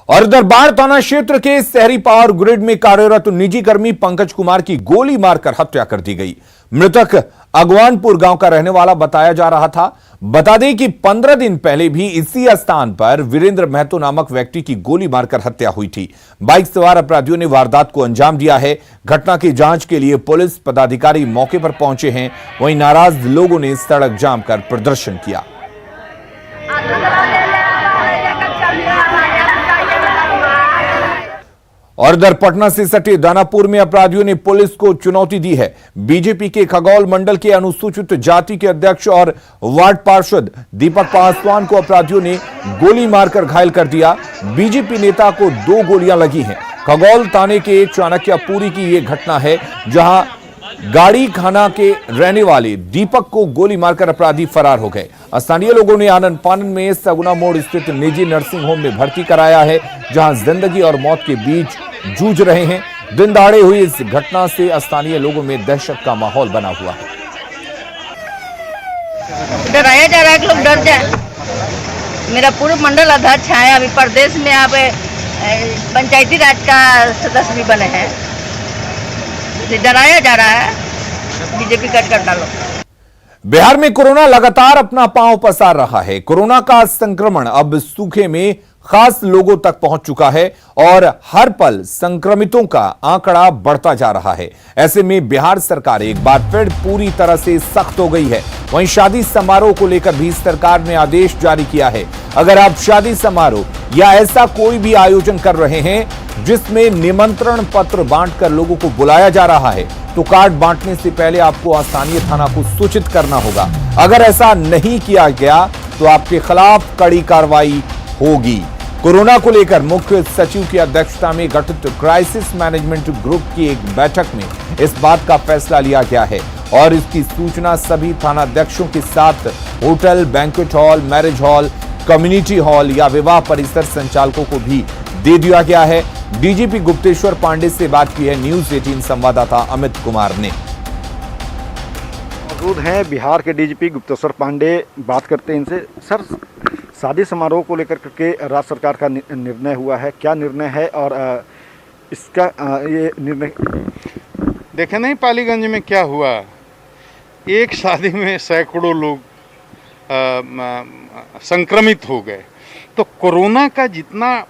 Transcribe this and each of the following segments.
और इधर बाढ़ थाना क्षेत्र के शहरी पावर ग्रिड में कार्यरत निजी कर्मी पंकज कुमार की गोली मारकर हत्या कर दी गई। मृतक अगवानपुर गांव का रहने वाला बताया जा रहा था। बता दें कि 15 दिन पहले भी इसी स्थान पर वीरेंद्र महतो नामक व्यक्ति की गोली मारकर हत्या हुई थी। बाइक सवार अपराधियों ने वारदात को अंजाम दिया है। घटना की जांच के लिए पुलिस पदाधिकारी मौके पर पहुंचे हैं। वहीं नाराज लोगों ने सड़क जाम कर प्रदर्शन किया। और इधर पटना से सटे दानापुर में अपराधियों ने पुलिस को चुनौती दी है। बीजेपी के खगौल मंडल के अनुसूचित जाति के अध्यक्ष और वार्ड पार्षद दीपक पासवान को अपराधियों ने गोली मारकर घायल कर दिया। बीजेपी नेता को 2 गोलियां लगी हैं। खगौल थाने के चाणक्यपुरी की यह घटना है, जहां गाड़ी खाना के रहने वाले दीपक को गोली मारकर अपराधी फरार हो गए। स्थानीय लोगों ने आनंद फानन में सगुना मोड़ स्थित निजी नर्सिंग होम में भर्ती कराया है, जहां जिंदगी और मौत के बीच जूझ रहे हैं। दिन दहाड़े हुई इस घटना से स्थानीय लोगों में दहशत का माहौल बना हुआ है। डराया जा रहा है कि लोग डर जाए। मेरा पूर्व मंडल अध्यक्ष है, अभी प्रदेश में आप पंचायती राज का सदस्य भी बने हैं। डराया जा रहा है बीजेपी कार्यकर्ता लोग। बिहार में कोरोना लगातार अपना पांव पसार रहा है। कोरोना का संक्रमण अब सूखे में खास लोगों तक पहुंच चुका है और हर पल संक्रमितों का आंकड़ा बढ़ता जा रहा है। ऐसे में बिहार सरकार एक बार फिर पूरी तरह से सख्त हो गई है। वहीं शादी समारोह को लेकर भी सरकार ने आदेश जारी किया है। अगर आप शादी समारोह या ऐसा कोई भी आयोजन कर रहे हैं जिसमें निमंत्रण पत्र बांटकर लोगों को बुलाया जा रहा है, तो कार्ड बांटने से पहले आपको स्थानीय थाना को सूचित करना होगा। अगर ऐसा नहीं किया गया तो आपके खिलाफ कड़ी कार्रवाई होगी। कोरोना को लेकर मुख्य सचिव की अध्यक्षता में गठित क्राइसिस मैनेजमेंट ग्रुप की एक बैठक में इस बात का फैसला लिया गया है और इसकी सूचना सभी थानाध्यक्षों के साथ hotel, banquet hall, marriage hall, community hall या विवाह परिसर संचालकों को भी दे दिया गया है। डीजीपी गुप्तेश्वर पांडे से बात की है न्यूज 18 संवाददाता अमित कुमार ने। मौजूद हैं बिहार के डीजीपी गुप्तेश्वर पांडे, बात करते हैं इनसे। सर, शादी समारोह को लेकर के राज्य सरकार का निर्णय हुआ है, क्या निर्णय है और इसका ये निर्णय देखे नहीं पालीगंज में क्या हुआ। एक शादी में सैकड़ों लोग संक्रमित हो गए। तो कोरोना का जितना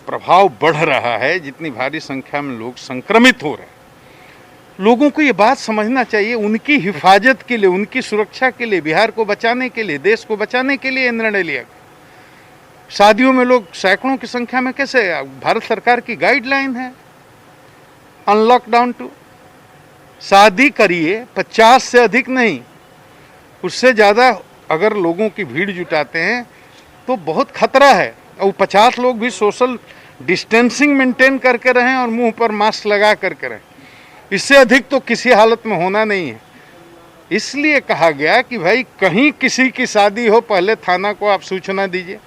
प्रभाव बढ़ रहा है, जितनी भारी संख्या में लोग संक्रमित हो रहे हैं, लोगों को ये बात समझना चाहिए। उनकी हिफाजत के लिए, उनकी सुरक्षा के लिए, बिहार को बचाने के लिए, देश को बचाने के लिए निर्णय लिया गया। शादियों में लोग सैकड़ों की संख्या में कैसे? भारत सरकार की गाइडलाइन है अनलॉकडाउन टू शादी करिए, 50 से अधिक नहीं, उससे ज़्यादा अगर लोगों की भीड़ जुटाते हैं तो बहुत खतरा है। और 50 लोग भी सोशल डिस्टेंसिंग मेंटेन करके रहें और मुंह पर मास्क लगा करके रहें। इससे अधिक तो किसी हालत में होना नहीं है। इसलिए कहा गया कि भाई कहीं किसी की शादी हो, पहले थाना को आप सूचना दीजिए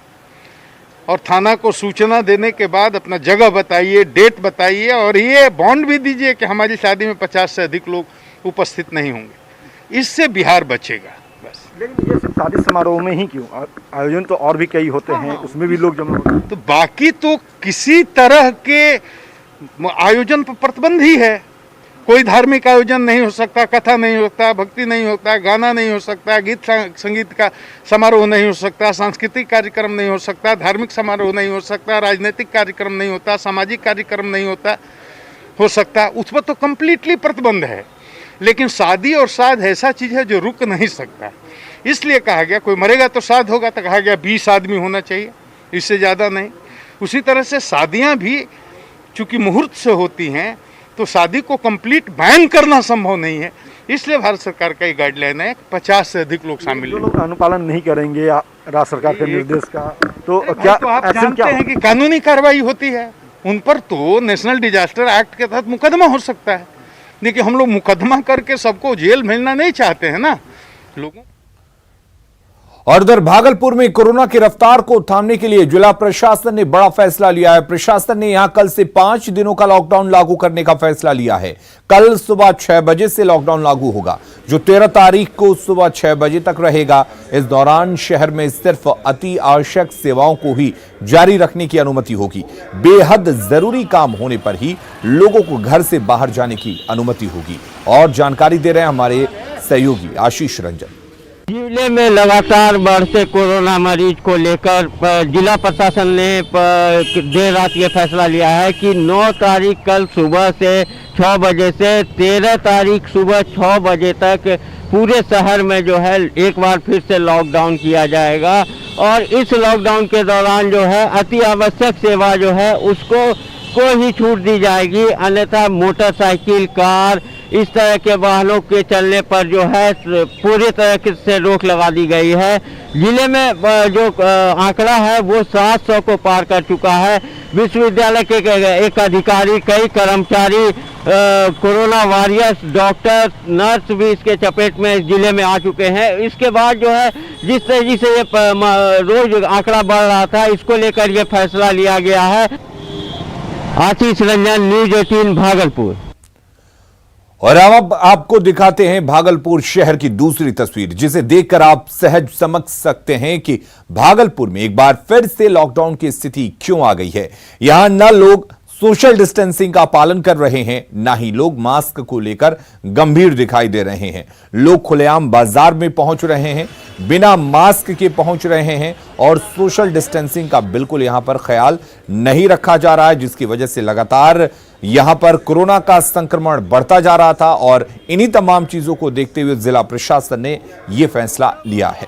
और थाना को सूचना देने के बाद अपना जगह बताइए, डेट बताइए और ये बॉन्ड भी दीजिए कि हमारी शादी में 50 से अधिक लोग उपस्थित नहीं होंगे। इससे बिहार बचेगा बस। लेकिन ये सिर्फ शादी समारोह में ही क्यों? आयोजन तो और भी कई होते हैं, उसमें भी लोग जमा होते हैं। तो बाकी तो किसी तरह के आयोजन पर प्रतिबंध ही है। कोई धार्मिक आयोजन नहीं हो सकता, कथा नहीं हो सकता, भक्ति नहीं होता, गाना नहीं हो सकता, गीत संगीत का समारोह नहीं हो सकता, सांस्कृतिक कार्यक्रम नहीं हो सकता, धार्मिक समारोह नहीं हो सकता, राजनीतिक कार्यक्रम नहीं होता, सामाजिक कार्यक्रम नहीं हो सकता। उस पर तो कम्प्लीटली प्रतिबंध है। लेकिन शादी और साध ऐसा चीज़ है जो रुक नहीं सकता। इसलिए कहा गया कोई मरेगा तो साध होगा, तो कहा गया 20 आदमी होना चाहिए, इससे ज़्यादा नहीं। उसी तरह से शादियाँ भी चूँकि मुहूर्त से होती हैं तो शादी को कंप्लीट बैन करना संभव नहीं है। इसलिए भारत सरकार का ये गाइडलाइन है 50 से अधिक लोग शामिल। जो लोग अनुपालन नहीं करेंगे राज्य सरकार के निर्देश का, तो क्या तो आप जानते हैं कि कानूनी कार्रवाई होती है उन पर। तो नेशनल डिजास्टर एक्ट के तहत मुकदमा हो सकता है। देखिए, हम लोग मुकदमा करके सबको जेल भेजना नहीं चाहते हैं ना लोगों। और उधर भागलपुर में कोरोना की रफ्तार को थामने के लिए जिला प्रशासन ने बड़ा फैसला लिया है। प्रशासन ने यहां कल से 5 दिनों का लॉकडाउन लागू करने का फैसला लिया है। कल सुबह 6 बजे से लॉकडाउन लागू होगा, जो 13 तारीख को सुबह 6 बजे तक रहेगा। इस दौरान शहर में सिर्फ अति आवश्यक सेवाओं को ही जारी रखने की अनुमति होगी। बेहद जरूरी काम होने पर ही लोगों को घर से बाहर जाने की अनुमति होगी। और जानकारी दे रहे हैं हमारे सहयोगी आशीष रंजन। जिले में लगातार बढ़ते कोरोना मरीज को लेकर जिला प्रशासन ने देर रात ये फैसला लिया है कि 9 तारीख कल सुबह से 6 बजे से 13 तारीख सुबह 6 बजे तक पूरे शहर में जो है एक बार फिर से लॉकडाउन किया जाएगा। और इस लॉकडाउन के दौरान जो है अति आवश्यक सेवा जो है उसको ही छूट दी जाएगी, अन्यथा मोटरसाइकिल, कार, इस तरह के वाहनों के चलने पर जो है पूरी तरह से रोक लगा दी गई है। जिले में जो आंकड़ा है वो 700 को पार कर चुका है। विश्वविद्यालय के एक अधिकारी, कई कर्मचारी, कोरोना वॉरियर्स, डॉक्टर, नर्स भी इसके चपेट में जिले में आ चुके हैं। इसके बाद जो है जिस तेजी से ये रोज आंकड़ा बढ़ रहा था, इसको लेकर ये फैसला लिया गया है। आशीष रंजन, न्यूज़ 18 भागलपुर। और अब आपको दिखाते हैं भागलपुर शहर की दूसरी तस्वीर, जिसे देखकर आप सहज समझ सकते हैं कि भागलपुर में एक बार फिर से लॉकडाउन की स्थिति क्यों आ गई है। यहां न लोग सोशल डिस्टेंसिंग का पालन कर रहे हैं, ना ही लोग मास्क को लेकर गंभीर दिखाई दे रहे हैं। लोग खुलेआम बाजार में पहुंच रहे हैं, बिना मास्क के पहुंच रहे हैं और सोशल डिस्टेंसिंग का बिल्कुल यहां पर ख्याल नहीं रखा जा रहा है, जिसकी वजह से लगातार यहां पर कोरोना का संक्रमण बढ़ता जा रहा था। और इन्हीं तमाम चीजों को देखते हुए जिला प्रशासन ने यह फैसला लिया है।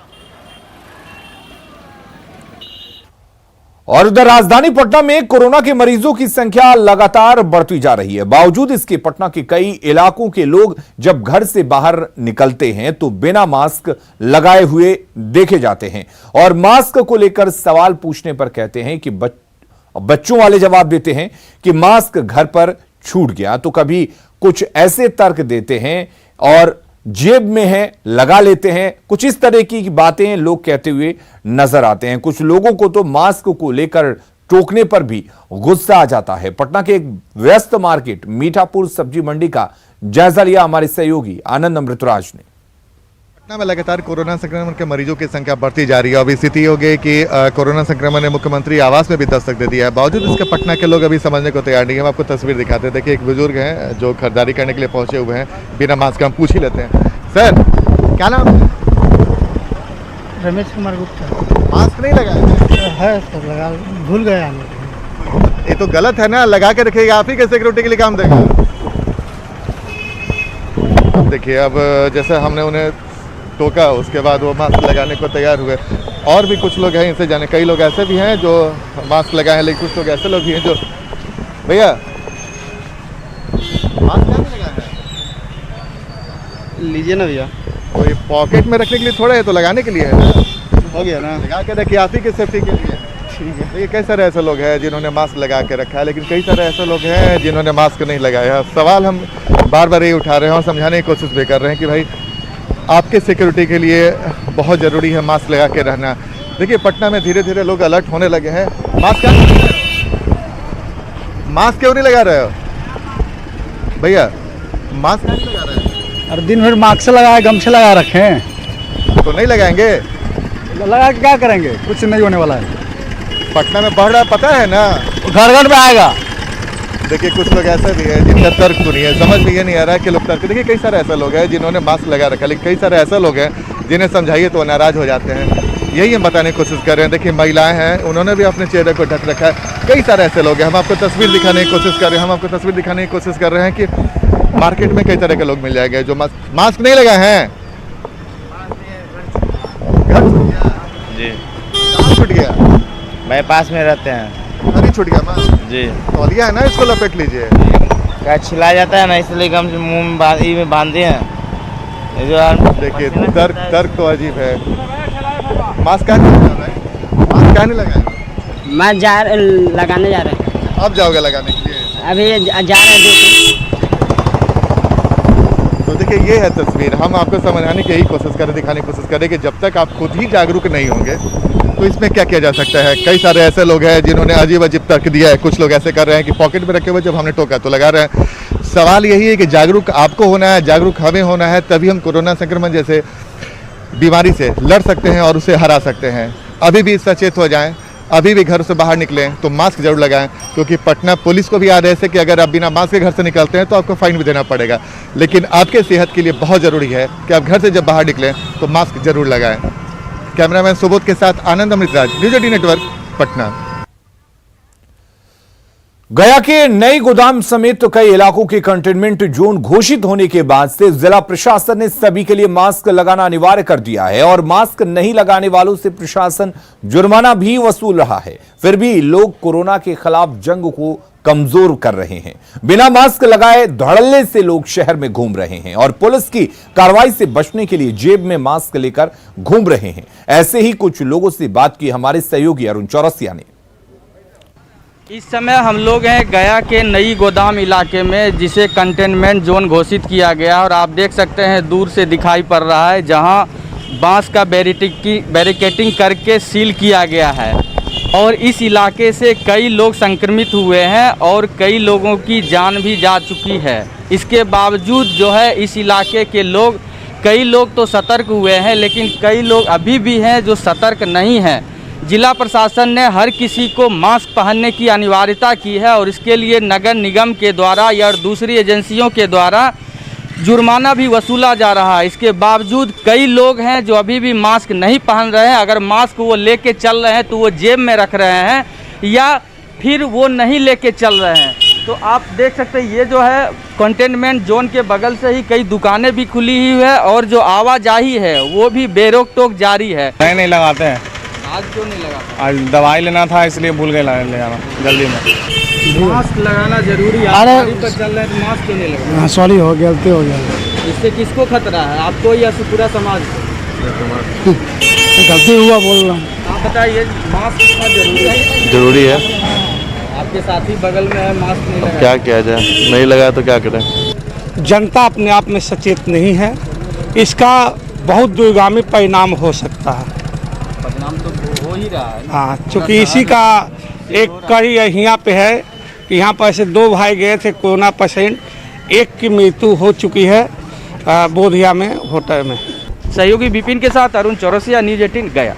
और उधर राजधानी पटना में कोरोना के मरीजों की संख्या लगातार बढ़ती जा रही है। बावजूद इसके पटना के कई इलाकों के लोग जब घर से बाहर निकलते हैं तो बिना मास्क लगाए हुए देखे जाते हैं। और मास्क को लेकर सवाल पूछने पर कहते हैं कि बच्चों वाले जवाब देते हैं कि मास्क घर पर छूट गया, तो कभी कुछ ऐसे तर्क देते हैं और जेब में है लगा लेते हैं। कुछ इस तरह की बातें लोग कहते हुए नजर आते हैं। कुछ लोगों को तो मास्क को लेकर टोकने पर भी गुस्सा आ जाता है। पटना के एक व्यस्त मार्केट मीठापुर सब्जी मंडी का जायजा लिया हमारे सहयोगी आनंद अमृतराज ने। पटना में लगातार कोरोना संक्रमण के मरीजों की संख्या बढ़ती जा रही है। अभी स्थिति हो गई कि कोरोना संक्रमण ने मुख्यमंत्री आवास में भी दस्तक दे दिया है। बावजूद इसके पटना के लोग अभी समझने को तैयार नहीं है। हम आपको तस्वीर दिखाते हैं। देखिए, एक बुजुर्ग हैं जो खरीदारी करने के लिए पहुंचे हुए हैं बिना मास्क। हम पूछ ही लेते हैं, सर क्या नाम है? रमेश कुमार गुप्ता। मास्क नहीं लगाया है सर, लगा भूल गया। ये तो गलत है ना, लगा के रखिएगा। आप ही के सिक्योरिटी के लिए काम देगा। देखिए, अब जैसे हमने उन्हें टोका, उसके बाद वो मास्क लगाने को तैयार हुए। और भी कुछ लोग हैं इनसे जाने, कई लोग ऐसे भी हैं जो मास्क लगाए हैं, लेकिन कुछ लोग ऐसे लोग भी हैं जो भैया मास्क नहीं लगाया है, लीजिए ना भैया। तो ये पॉकेट में रखने के लिए थोड़ा है, तो लगाने के लिए है ना। हो गया ना, लगा के रखिए, आप ही की सेफ्टी के लिए। ठीक है। देखिए, कई सारे ऐसे लोग हैं जिन्होंने मास्क लगा के रखा है, लेकिन कई सारे ऐसे लोग हैं जिन्होंने मास्क नहीं लगाया। सवाल हम बार बार ये उठा रहे हैं और समझाने की कोशिश भी कर रहे हैं कि भाई आपके सिक्योरिटी के लिए बहुत ज़रूरी है मास्क लगा के रहना। देखिए, पटना में धीरे धीरे लोग अलर्ट होने लगे हैं। मास्क क्यों नहीं लगा रहे हो भैया? मास्क नहीं लगा रहे हैं? अरे दिन भर मास्क लगा, गमछे लगा रखे हैं, तो नहीं लगाएंगे? लगा के क्या करेंगे? कुछ नहीं होने वाला है। पटना में बढ़ रहा, पता है ना, घर घर में आएगा। देखिए, कुछ लोग ऐसे भी हैं जिनका तर्क सुनिए, समझ में ये नहीं आ रहा है कि लोग तर्क। देखिए, कई सारे ऐसे लोग हैं जिन्होंने मास्क लगा रखा है, लेकिन कई सारे ऐसे लोग हैं जिन्हें समझाइए तो नाराज हो जाते हैं। यही हम बताने की कोशिश कर रहे हैं। देखिए, महिलाएं हैं, उन्होंने भी अपने चेहरे को ढक रखा है। कई सारे ऐसे लोग हैं। हम आपको तस्वीर दिखाने की कोशिश कर रहे हैं। कि मार्केट में कई तरह के लोग मिल जाएंगे जो मास्क नहीं लगाए हैं। जी, कहाँ छूट गया? मेरे पास में रहते हैं। अरे छूट गया मास्क? जी, तौलिया है ना, इसको लपेट लीजिए। क्या छिला जाता है ना, इसलिए हम मुंह में बांधे हैं। ये जो देखिए, तर्क तो अजीब है। मास्क कहाँ नहीं लगा रहा है? मास्क कहाँ नहीं लगाया? मैं लगाने जा रहे हैं। अब जाओगे लगाने के लिए? अभी जा रहे हैं। तो देखिए, देखिए ये है तस्वीर, हम आपको समझाने की यही कोशिश करें, दिखाने की कोशिश करें कि जब तक आप खुद ही जागरूक नहीं होंगे तो इसमें क्या किया जा सकता है। कई सारे ऐसे लोग हैं जिन्होंने अजीब अजीब तर्क दिया है, कुछ लोग ऐसे कर रहे हैं कि पॉकेट में रखे हुए जब हमने टोका तो लगा रहे हैं। सवाल यही है कि जागरूक आपको होना है, जागरूक हमें होना है, तभी हम कोरोना संक्रमण जैसे बीमारी से लड़ सकते हैं और उसे हरा सकते हैं। अभी भी सचेत हो जाएं, अभी भी घर से बाहर निकलें तो मास्क जरूर लगाएं, क्योंकि पटना पुलिस को भी आदेश है कि अगर आप बिना मास्क के घर से निकलते हैं तो आपको फाइन भी देना पड़ेगा। लेकिन आपके सेहत के लिए बहुत ज़रूरी है कि आप घर से जब बाहर निकलें तो मास्क जरूर लगाएं। कैमरामैन सुबोध के साथ आनंद अमृतराज, न्यूज 18 नेटवर्क, पटना। गया के नई गोदाम समेत कई इलाकों के कंटेनमेंट जोन घोषित होने के बाद से जिला प्रशासन ने सभी के लिए मास्क लगाना अनिवार्य कर दिया है और मास्क नहीं लगाने वालों से प्रशासन जुर्माना भी वसूल रहा है। फिर भी लोग कोरोना के खिलाफ जंग को कमजोर कर रहे हैं। बिना मास्क लगाए धड़ल्ले से लोग शहर में घूम रहे हैं और पुलिस की कार्रवाई से बचने के लिए जेब में मास्क लेकर घूम रहे हैं। ऐसे ही कुछ लोगों से बात की हमारे सहयोगी अरुण चौरसिया ने। इस समय हम लोग हैं गया के नई गोदाम इलाके में, जिसे कंटेनमेंट जोन घोषित किया गया और आप देख सकते हैं दूर से दिखाई पड़ रहा है, जहां बांस का बैरिकेटिंग करके सील किया गया है और इस इलाके से कई लोग संक्रमित हुए हैं और कई लोगों की जान भी जा चुकी है। इसके बावजूद जो है इस इलाके के लोग, कई लोग तो सतर्क हुए हैं, लेकिन कई लोग अभी भी हैं जो सतर्क नहीं हैं। जिला प्रशासन ने हर किसी को मास्क पहनने की अनिवार्यता की है और इसके लिए नगर निगम के द्वारा या दूसरी एजेंसियों के द्वारा जुर्माना भी वसूला जा रहा है। इसके बावजूद कई लोग हैं जो अभी भी मास्क नहीं पहन रहे हैं। अगर मास्क वो लेके चल रहे हैं तो वो जेब में रख रहे हैं या फिर वो नहीं लेके चल रहे हैं। तो आप देख सकते हैं ये जो है कंटेनमेंट जोन के बगल से ही कई दुकानें भी खुली हुई है और जो आवाजाही है वो भी बेरोक टोक जारी है। नहीं लगाते हैं। आज क्यों नहीं लगा? आज दवाई लेना था इसलिए भूल गए ले जाना जल्दी में। मास्क लगाना जरूरी है। गाड़ी पर चल रहे हैं तो मास्क क्यों नहीं लगा? हाँ सॉरी, हो गया, गलती हो गया। इससे किसको खतरा है, आपको या पूरा समाज? गलती हुआ बोल रहा हूँ। आप बताइए मास्क कितना जरूरी है? जरूरी है। आपके साथी बगल में है, मास्क नहीं लगा। क्या किया जाए, नहीं लगाया तो क्या करें। जनता अपने आप में सचेत नहीं है, इसका बहुत दूरगामी परिणाम हो सकता है। परिणाम तो हो ही रहा है। हाँ, चूँकि इसी का एक कड़ी यहाँ पे है कि यहाँ पर ऐसे दो भाई गए थे कोरोना पेशेंट, एक की मृत्यु हो चुकी है बोधिया में होटल में। सहयोगी विपिन के साथ अरुण चौरसिया, न्यूज 18 गया।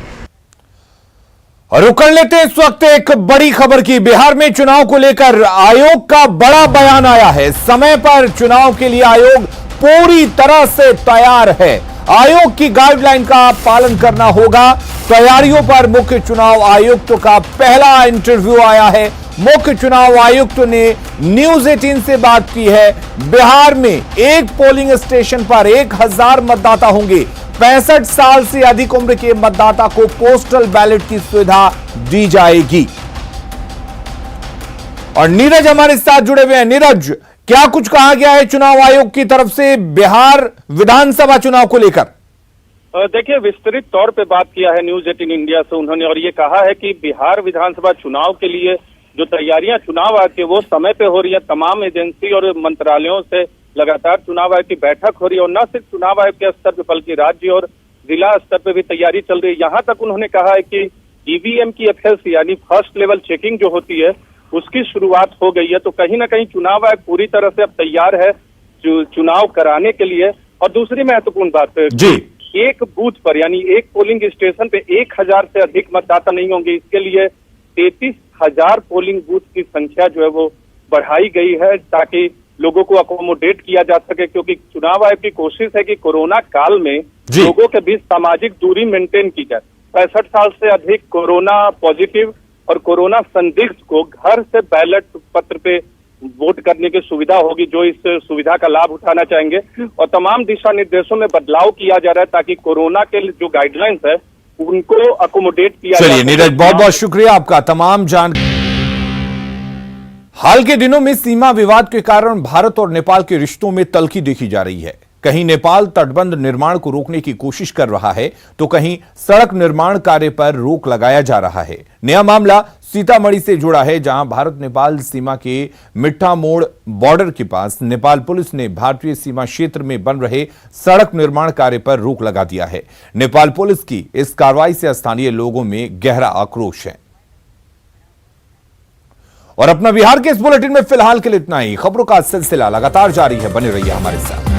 और कर लेते इस वक्त एक बड़ी खबर की। बिहार में चुनाव को लेकर आयोग का बड़ा बयान आया है। समय पर चुनाव के लिए आयोग पूरी तरह से तैयार है। आयोग की गाइडलाइन का पालन करना होगा। तैयारियों पर मुख्य चुनाव आयुक्त का पहला इंटरव्यू आया है। मुख्य चुनाव आयुक्त ने न्यूज 18 से बात की है। बिहार में एक पोलिंग स्टेशन पर 1000 मतदाता होंगे। 65 साल से अधिक उम्र के मतदाता को पोस्टल बैलेट की सुविधा दी जाएगी। और नीरज हमारे साथ जुड़े हुए हैं। नीरज, क्या कुछ कहा गया है चुनाव आयोग की तरफ से बिहार विधानसभा चुनाव को लेकर? देखिए, विस्तृत तौर पे बात किया है न्यूज 18 इंडिया से उन्होंने, और ये कहा है कि बिहार विधानसभा चुनाव के लिए जो तैयारियां चुनाव आयोग की वो समय पे हो रही है। तमाम एजेंसी और मंत्रालयों से लगातार चुनाव आयोग की बैठक हो रही है और न सिर्फ चुनाव आयोग के स्तर पे बल्कि राज्य और जिला स्तर पे भी तैयारी चल रही है। यहाँ तक उन्होंने कहा है कि ईवीएम की FLC यानी फर्स्ट लेवल चेकिंग जो होती है उसकी शुरुआत हो गई है। तो कहीं ना कहीं चुनाव आयोग पूरी तरह से अब तैयार है चुनाव कराने के लिए। और दूसरी महत्वपूर्ण बात है जी, एक बूथ पर यानी एक पोलिंग स्टेशन पे 1000 से अधिक मतदाता नहीं होंगे। इसके लिए 33,000 पोलिंग बूथ की संख्या जो है वो बढ़ाई गई है ताकि लोगों को अकोमोडेट किया जा सके, क्योंकि चुनाव आयोग की कोशिश है कि कोरोना काल में लोगों के बीच सामाजिक दूरी मेंटेन की जाए। 65 साल से अधिक कोरोना पॉजिटिव और कोरोना संदिग्ध को घर से बैलेट पत्र पे वोट करने की सुविधा होगी, जो इस सुविधा का लाभ उठाना चाहेंगे। और तमाम दिशा निर्देशों में बदलाव किया जा रहा है ताकि कोरोना के जो गाइडलाइंस है उनको अकोमोडेट किया जाए। चलिए नीरज, बहुत बहुत शुक्रिया आपका तमाम जानकारी। हाल के दिनों में सीमा विवाद के कारण भारत और नेपाल के रिश्तों में तल्खी देखी जा रही है। कहीं नेपाल तटबंध निर्माण को रोकने की कोशिश कर रहा है तो कहीं सड़क निर्माण कार्य पर रोक लगाया जा रहा है। नया मामला सीतामढ़ी से जुड़ा है, जहां भारत नेपाल सीमा के मिठा मोड़ बॉर्डर के पास नेपाल पुलिस ने भारतीय सीमा क्षेत्र में बन रहे सड़क निर्माण कार्य पर रोक लगा दिया है। नेपाल पुलिस की इस कार्रवाई से स्थानीय लोगों में गहरा आक्रोश है। और अपना बिहार के इस बुलेटिन में फिलहाल के लिए इतना ही। खबरों का सिलसिला लगातार जारी है, बने रहिए हमारे साथ।